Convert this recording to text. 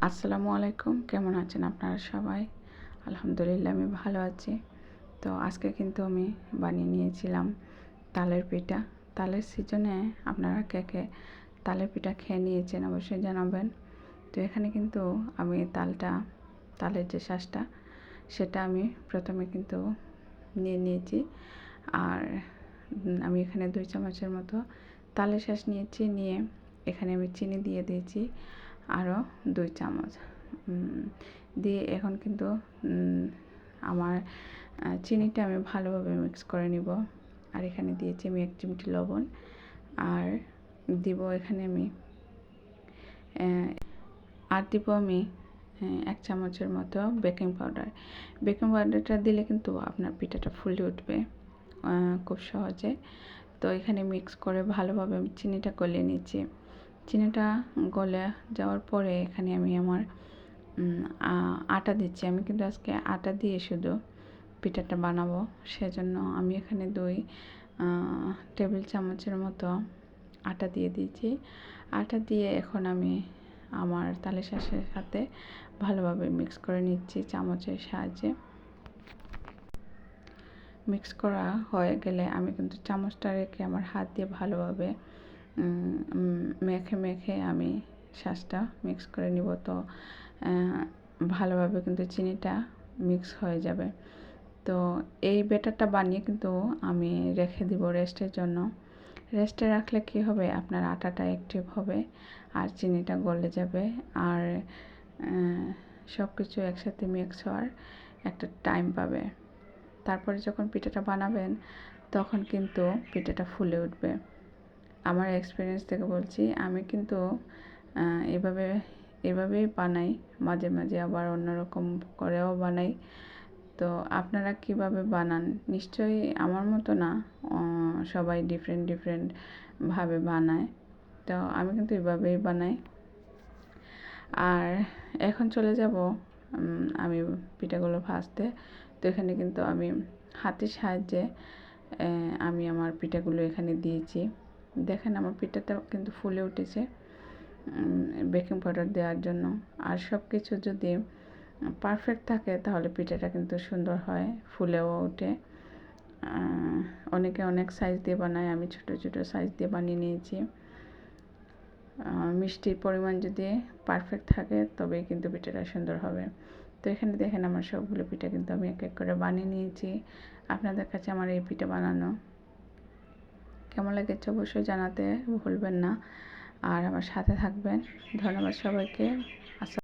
আসসালামু আলাইকুম, কেমন আছেন আপনারা সবাই? আলহামদুলিল্লাহ আমি ভালো আছি। তো আজকে কিন্তু আমি বানিয়ে নিয়েছিলাম তালের পিঠা। তালের সিজনে আপনারা কে কে তালের পিঠা খেয়ে নিয়েছেন অবশ্যই জানাবেন। তো এখানে কিন্তু আমি তালের যে শাঁসটা সেটা আমি প্রথমে কিন্তু নিয়ে নিয়েছি। আর আমি এখানে 2 চামচের মতো তালের শাঁস নিয়েছি, নিয়ে এখানে আমি চিনি দিয়ে দিয়েছি আরও 2 চামচ দিয়ে এখন কিন্তু আমার চিনিটা আমি ভালোভাবে মিক্স করে নিব। আর এখানে দিয়েছি আমি 1 চিমটি লবণ, আর দিব এখানে আমি দিব আমি 1 চামচের মতো বেকিং পাউডার। বেকিং পাউডারটা দিলে কিন্তু আপনার পিঠাটা ফুলে উঠবে খুব সহজে। তো এখানে মিক্স করে ভালোভাবে চিনিটা গলিয়ে নিচ্ছি। চিনিটা গলে যাওয়ার পরে এখানে আমি আমার আটা দিচ্ছি। আমি কিন্তু আজকে আটা দিয়ে শুধু পিঠাটা বানাবো, সেজন্য আমি এখানে 2 টেবিল চামচের মতো আটা দিয়ে দিয়েছি। আটা দিয়ে এখন আমি আমার তালের শাঁসের সাথে ভালোভাবে মিক্স করে নিচ্ছি চামচের সাহায্যে। মিক্স করা হয়ে গেলে আমি কিন্তু চামচটা রেখে আমার হাত দিয়ে ভালোভাবে মেখে আমি শাঁসটা মিক্স করে নিব। তো ভালোভাবে কিন্তু চিনিটা মিক্স হয়ে যাবে। তো এই ব্যাটারটা বানিয়ে কিন্তু আমি রেখে দিব রেস্টের জন্য। রেস্টে রাখলে কি হবে, আপনার আটাটা অ্যাক্টিভ হবে আর চিনিটা গলে যাবে, আর সব কিছু একসাথে মিক্স হওয়ার একটা টাইম পাবে। তারপরে যখন পিঠাটা বানাবেন তখন কিন্তু পিঠাটা ফুলে উঠবে। আমার এক্সপিরিয়েন্স থেকে বলছি, আমি কিন্তু এভাবেই বানাই, মাঝে মাঝে আবার অন্যরকম করেও বানাই। তো আপনারা কিভাবে বানান? নিশ্চয়ই আমার মতো না, সবাই ডিফারেন্টভাবে বানায়। তো আমি কিন্তু এভাবেই বানাই। আর এখন চলে যাব আমি পিঠাগুলো ভাজতে। তো এখানে কিন্তু আমি হাতের সাহায্যে আমি আমার পিঠাগুলো এখানে দিয়েছি। দেখেন আমার পিঠাটা কিন্তু ফুলে উঠেছে বেকিং পাউডার দেওয়ার জন্য। আর সব কিছু যদি পারফেক্ট থাকে তাহলে পিঠাটা কিন্তু সুন্দর হয়, ফুলেও ওঠে। অনেকে অনেক সাইজ দিয়ে বানায়, আমি ছোট ছোট সাইজ দিয়ে বানিয়ে নিয়েছি। মিষ্টির পরিমাণ যদি পারফেক্ট থাকে তবেই কিন্তু পিঠাটা সুন্দর হবে। তো এখানে দেখেন আমার সবগুলো পিঠা কিন্তু আমি এক এক করে বানিয়ে নিয়েছি। আপনাদের কাছে আমার এই পিঠা বানানো কেমন লেগেছে অবশ্যই জানাতে ভুলবেন না, আর আমার সাথে থাকবেন। ধন্যবাদ সবাইকে।